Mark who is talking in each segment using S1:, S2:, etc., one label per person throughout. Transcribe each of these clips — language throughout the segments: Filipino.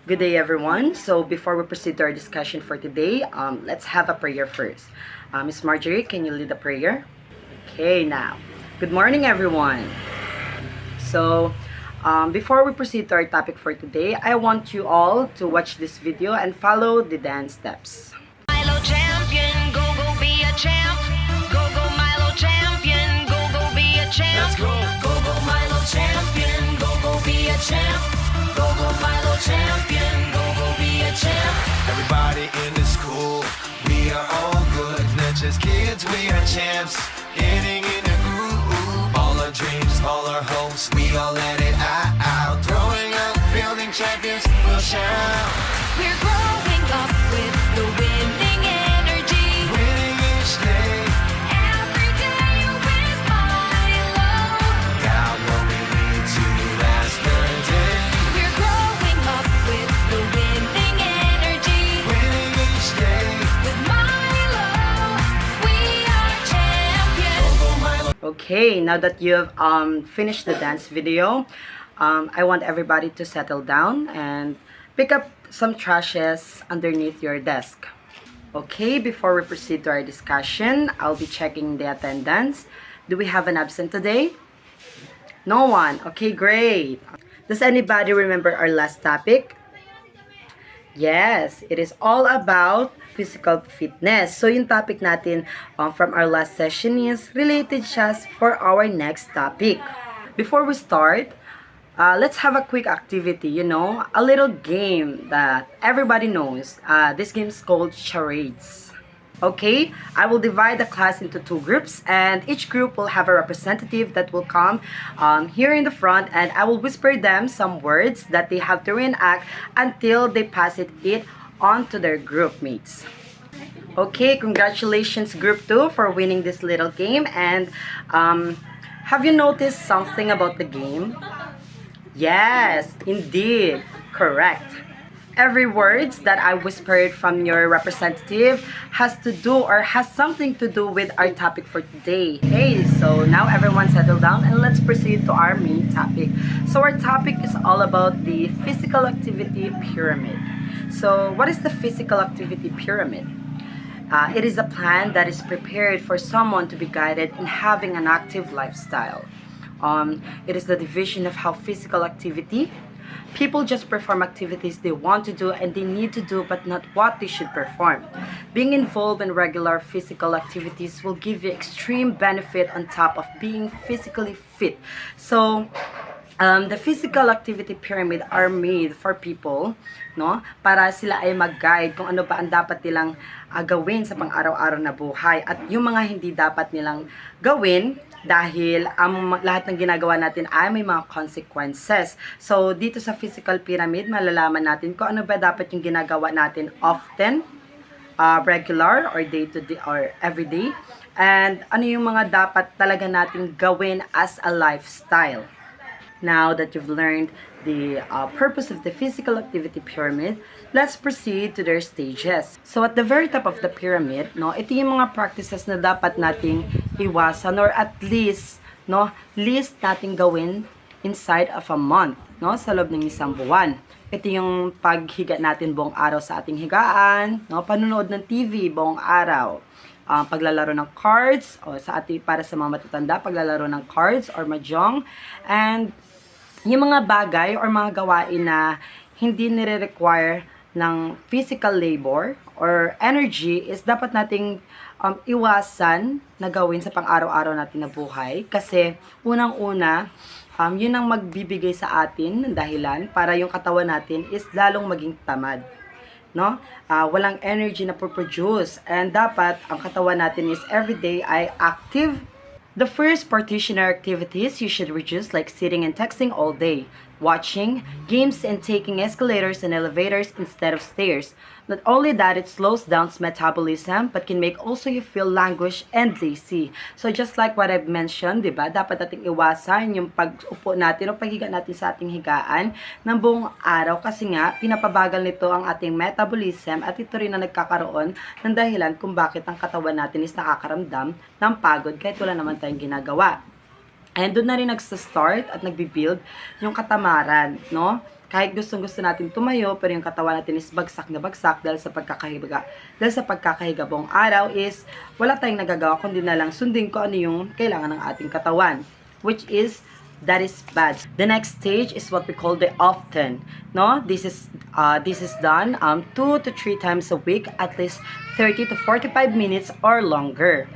S1: Good day, everyone. So, before we proceed to our discussion for today, let's have a prayer first. Miss Marjorie, can you lead the prayer? Okay, now. Good morning, everyone. So, before we proceed to our topic for today, I want you all to watch this video and follow the dance steps.
S2: Milo champion, go go be a champ. Go go Milo champion, go go be a champ.
S3: Let's go. Go go Milo champion. Go go be a champ. Go go Milo champion. Go go be a champ. Everybody in the school, we are all good. Not just kids, we are champs. Getting in the groove. All our dreams, all our hopes, we all let it out. Throwing up, building champions, we'll shout.
S2: We're growing up with the winning energy.
S3: Winning each day.
S2: Every day with Milo.
S3: Got what we need to last the day.
S2: We're growing up with the winning energy.
S3: Winning each day.
S2: With Milo, we are champions.
S3: Go Milo.
S1: Okay, now that you've finished the dance video, I want everybody to settle down and pick up some trashes underneath your desk. Okay, before we proceed to our discussion, I'll be checking the attendance. Do we have an absent today? No one. Okay, great. Does anybody remember our last topic? Yes, it is all about physical fitness. So, yung topic natin from our last session is related siya for our next topic. Before we start, let's have a quick activity, a little game that everybody knows. This game is called charades. Okay, I will divide the class into two groups, and each group will have a representative that will come here in the front, and I will whisper them some words that they have to reenact until they pass it on to their group mates. Okay, congratulations group 2 for winning this little game. And have you noticed something about the game? Yes, indeed, correct. Every words that I whispered from your representative has to do or has something to do with our topic for today. Hey, so now everyone settle down and let's proceed to our main topic. So our topic is all about the physical activity pyramid. So what is the physical activity pyramid? It is a plan that is prepared for someone to be guided in having an active lifestyle. It is the division of how physical activity. People just perform activities they want to do and they need to do, but not what they should perform. Being involved in regular physical activities will give you extreme benefit on top of being physically fit. So, the physical activity pyramid are made for people, no? Para sila ay mag-guide kung ano ba ang dapat nilang gawin sa pang-araw-araw na buhay at yung mga hindi dapat nilang gawin dahil ang lahat ng ginagawa natin ay may mga consequences. So, dito sa physical pyramid, malalaman natin kung ano ba dapat yung ginagawa natin often, regular, or day-to-day, or everyday, and ano yung mga dapat talaga natin gawin as a lifestyle. Now that you've learned the purpose of the physical activity pyramid, let's proceed to their stages. So at the very top of the pyramid, ito yung mga practices na dapat nating iwasan or at least, list nating gawin inside of a month, sa loob ng isang buwan. Ito yung paghiga natin buong araw sa ating higaan, panunood ng TV buong araw. Paglalaro ng cards, o para sa mga matatanda, paglalaro ng cards or mahjong, and yung mga bagay or mga gawain na hindi nire-require ng physical labor or energy is dapat nating iwasan na gawin sa pang-araw-araw natin na buhay. Kasi unang-una, yun ang magbibigay sa atin ng dahilan para yung katawan natin is lalong maging tamad. Walang energy na produce and dapat ang katawan natin is everyday ay active. The first partitioner activities you should reduce, like sitting and texting all day, watching games and taking escalators and elevators instead of stairs. Not only that, it slows down metabolism but can make also you feel languish and lazy. So just like what I've mentioned, diba, dapat nating iwasan yung pag-upo natin o paghiga natin sa ating higaan ng buong araw kasi nga pinapabagal nito ang ating metabolism at ito rin na nagkakaroon ng dahilan kung bakit ang katawan natin is nakakaramdam ng pagod kahit wala naman tayong ginagawa. And doon na rin nagsa-start at nagbi-build yung katamaran, kahit gustong-gusto natin tumayo, pero yung katawan natin is bagsak na bagsak dahil sa pagkakahiga buong araw is wala tayong nagagawa kundi na lang sundin ko ano yung kailangan ng ating katawan, which is that is bad. The next stage is what we call the often. No, this is done 2 to 3 times a week, at least 30 to 45 minutes or longer.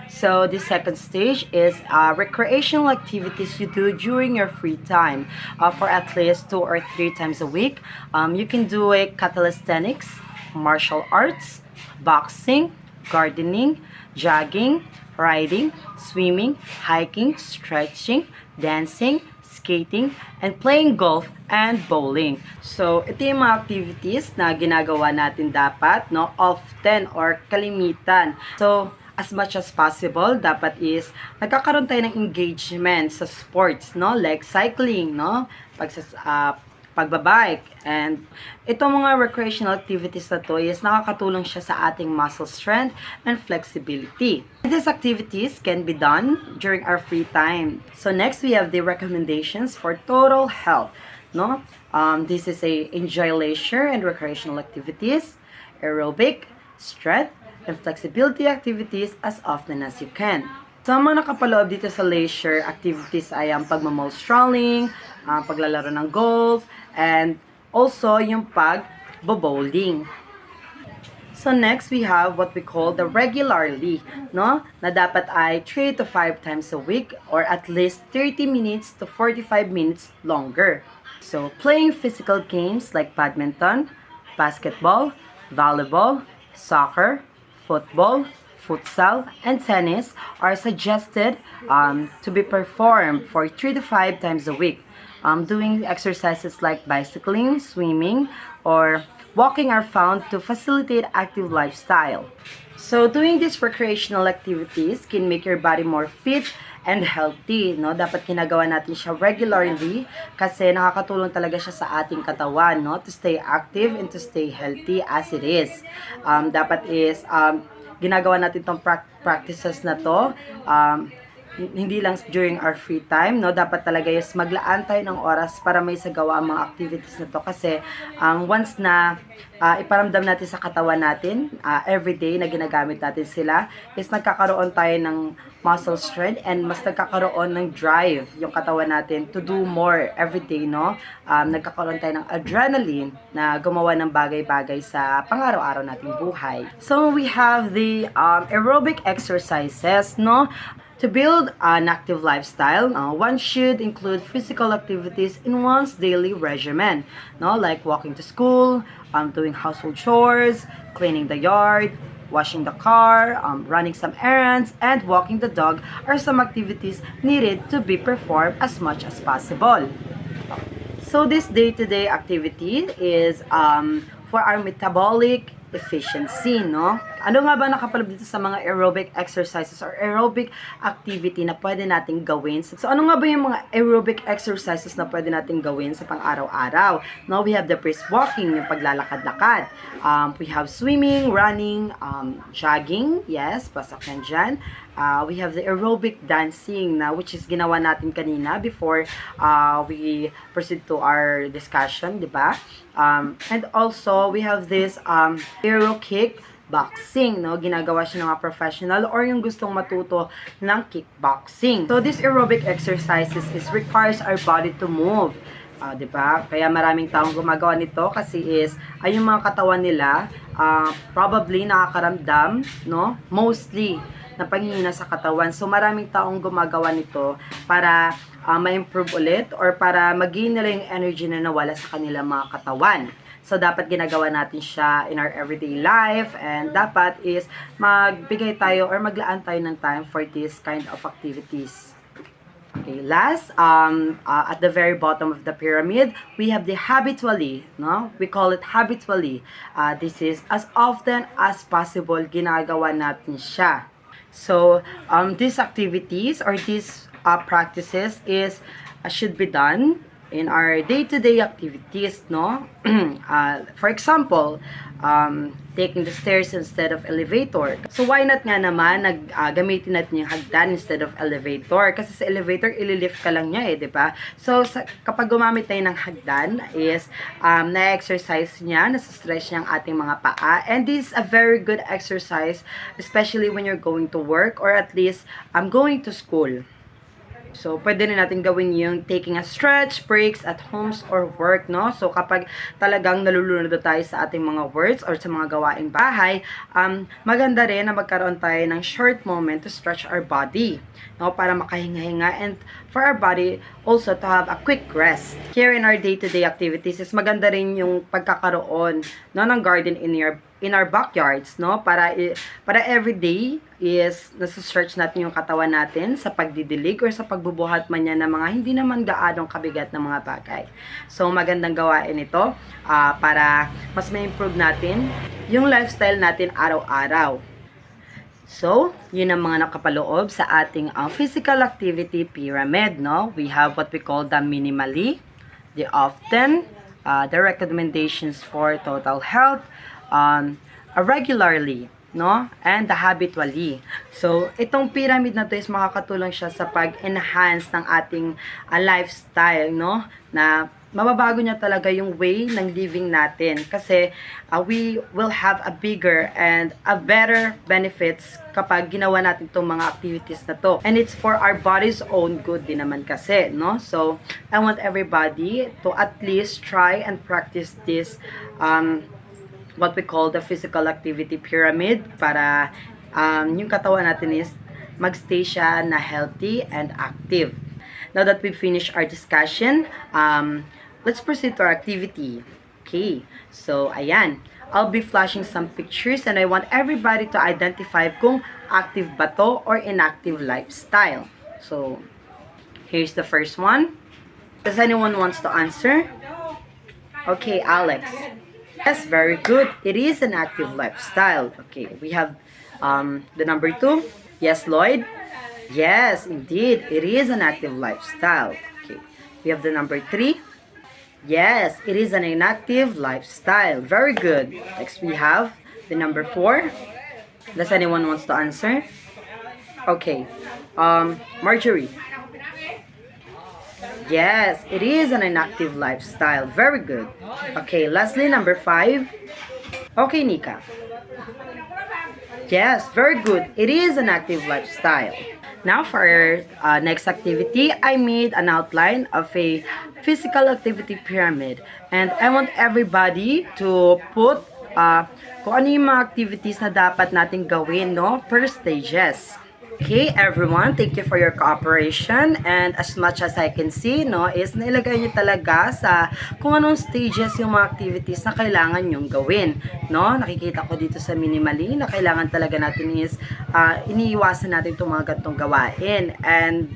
S1: So the second stage is recreational activities you do during your free time for at least 2 or 3 times a week. You can do calisthenics, martial arts, boxing, gardening, jogging, riding, swimming, hiking, stretching, dancing, skating, and playing golf and bowling. So, ito yung mga activities na ginagawa natin dapat, no, often or kalimitan. So, as much as possible, dapat is nagkakaroon tayo ng engagement sa sports, no, like cycling, no, pagbabike, and itong mga recreational activities na to is nakakatulong siya sa ating muscle strength and flexibility. These activities can be done during our free time. So next we have the recommendations for total health. No, this is enjoy leisure and recreational activities, aerobic, strength, and flexibility activities as often as you can. Sa mga nakapaloob dito sa leisure activities ay ang pagmamall strolling, paglalaro ng golf, and also yung pag-bowling. So next we have what we call the regularly, no? Na dapat ay 3 to 5 times a week or at least 30 minutes to 45 minutes longer. So playing physical games like badminton, basketball, volleyball, soccer, football, futsal, and tennis are suggested to be performed for 3 to 5 times a week. Doing exercises like bicycling, swimming, or walking are found to facilitate active lifestyle. So doing these recreational activities can make your body more fit and healthy, no? Dapat ginagawa natin siya regularly kasi nakakatulong talaga siya sa ating katawan, no? To stay active and to stay healthy as it is. Dapat is ginagawa natin tong practices na to hindi lang during our free time, no? Dapat talaga is maglaan tayo ng oras para may sagawa ang mga activities na to kasi once na iparamdam natin sa katawan natin everyday na ginagamit natin sila is nagkakaroon tayo ng muscle strength and mas nagkakaroon ng drive yung katawan natin to do more everyday, no? Nagkakaroon tayo ng adrenaline na gumawa ng bagay-bagay sa pang-araw-araw nating buhay. So we have the aerobic exercises, no? To build an active lifestyle, one should include physical activities in one's daily regimen, no? Like walking to school, doing household chores, cleaning the yard, washing the car, running some errands, and walking the dog are some activities needed to be performed as much as possible. So this day-to-day activity is for our metabolic efficiency, no? Ano nga ba nakapaloob dito sa mga aerobic exercises or aerobic activity na pwede nating gawin? So ano nga ba yung mga aerobic exercises na pwede nating gawin sa pang-araw-araw? No, we have the brisk walking, yung paglalakad-lakad. We have swimming, running, jogging, yes, pasok yan dyan. We have the aerobic dancing na which is ginawa natin kanina before we proceed to our discussion, di ba? And also we have this aero kick boxing, no? Ginagawa siya ng mga professional or yung gustong matuto ng kickboxing. So this aerobic exercises requires our body to move. Di ba? Kaya maraming taong gumagawa nito kasi is ay yung mga katawan nila probably nakakaramdam, no? Mostly na panghihina sa katawan. So maraming taong gumagawa nito para ma-improve ulit or para mag-gain nila yung energy na nawala sa kanilang mga katawan. So, dapat ginagawa natin siya in our everyday life and dapat is magbigay tayo or maglaan tayo ng time for this kind of activities. Okay, last, at the very bottom of the pyramid, we have the habitually, no? We call it habitually. This is as often as possible ginagawa natin siya. So, these activities or these practices is should be done in our day-to-day activities, no? For example, taking the stairs instead of elevator. So why not nga naman gamitin natin yung hagdan instead of elevator? Kasi sa elevator, ililift ka lang niya di ba? So kapag gumamit tayo ng hagdan is na-exercise niya, nasa-stretch niya ang ating mga paa. And this is a very good exercise, especially when you're going to work or at least going to school. So, pwede rin natin gawin yung taking a stretch, breaks at homes or work, no? So, kapag talagang nalulunod tayo sa ating mga words or sa mga gawaing bahay, maganda rin na magkaroon tayo ng short moment to stretch our body, no? Para makahinga-hinga and for our body also to have a quick rest. Here in our day-to-day activities is maganda rin yung pagkakaroon, no, ng garden in our backyards, no? Para every day is nasa-stretch natin yung katawan natin sa pagdidilig or sa pagbubuhat man yan ng mga hindi naman gaanong kabigat na mga bagay. So, magandang gawain ito para mas ma-improve natin yung lifestyle natin araw-araw. So, yun ang mga nakapaloob sa ating physical activity pyramid, no? We have what we call the minimally, the often, the recommendations for total health, regularly, no? And the habitually. So, itong pyramid na to is makakatulong siya sa pag-enhance ng ating lifestyle, no? Na mababago niya talaga yung way ng living natin kasi we will have a bigger and a better benefits kapag ginawa natin itong mga activities na to. And it's for our body's own good din naman kasi, no? So, I want everybody to at least try and practice this what we call the physical activity pyramid para yung katawan natin is magstay siya na healthy and active. Now that we've finished our discussion, let's proceed to our activity. Okay, so ayan. I'll be flashing some pictures and I want everybody to identify kung active ba to or inactive lifestyle. So, here's the first one. Does anyone wants to answer? Okay, Alex. Yes, very good. It is an active lifestyle. Okay, we have the number 2. Yes, Lloyd? Yes, indeed. It is an active lifestyle. Okay, we have the number 3. Yes, it is an inactive lifestyle. Very good. Next, we have the number 4. Does anyone wants to answer? Okay, Marjorie. Yes, it is an inactive lifestyle. Very good. Okay, lastly, number 5. Okay, Nika. Yes, very good. It is an active lifestyle. Now for our next activity, I made an outline of a physical activity pyramid. And I want everybody to put kung ano yung mga activities na dapat natin gawin, no, per stages. Okay, everyone, thank you for your cooperation and as much as I can see, no, is nailagay niyo talaga sa kung anong stages yung mga activities na kailangan nyong gawin, no? Nakikita ko dito sa minimally na kailangan talaga natin is iniiwasan natin itong mga gantong gawain and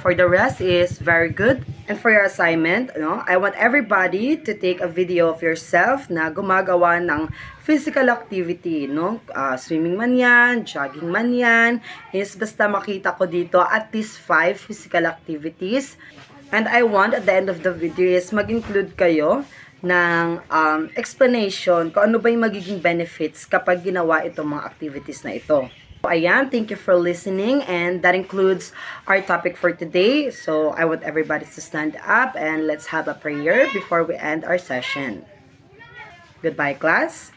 S1: for the rest is very good. And for your assignment, no, I want everybody to take a video of yourself na gumagawa ng physical activity, no? Swimming man yan, jogging man yan, is basta makita ko dito at least 5 physical activities. And I want at the end of the video is mag-include kayo ng explanation kung ano ba yung magiging benefits kapag ginawa itong mga activities na ito. Ayan, thank you for listening and that includes our topic for today. So I want everybody to stand up and let's have a prayer before we end our session. Goodbye, class.